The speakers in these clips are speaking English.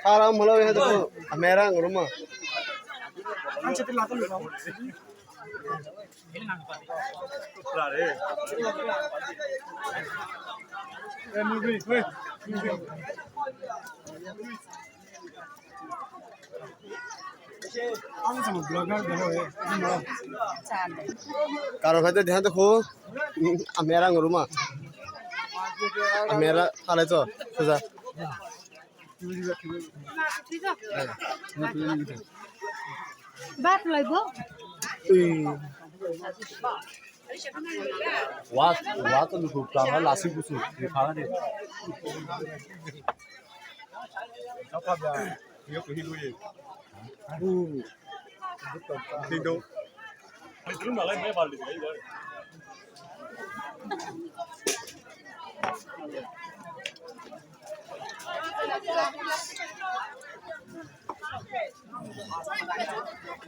Haram malah ya tu merah rumah. Kalau kata dia tu kau merah rumah. Merah hal itu susah. Bát lời bố. Wah tu tu pelanggan lasik busu, pelanggan ni.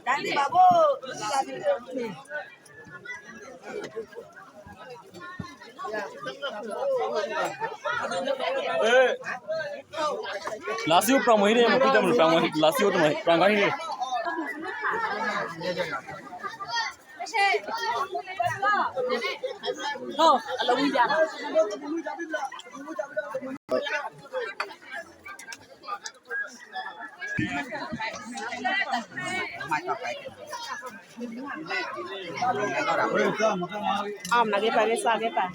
Ganti babu. Lasio pramohire mo kita mo pramohi lasio to mo prangahire No, ala wija. Lagi pakai sage pa.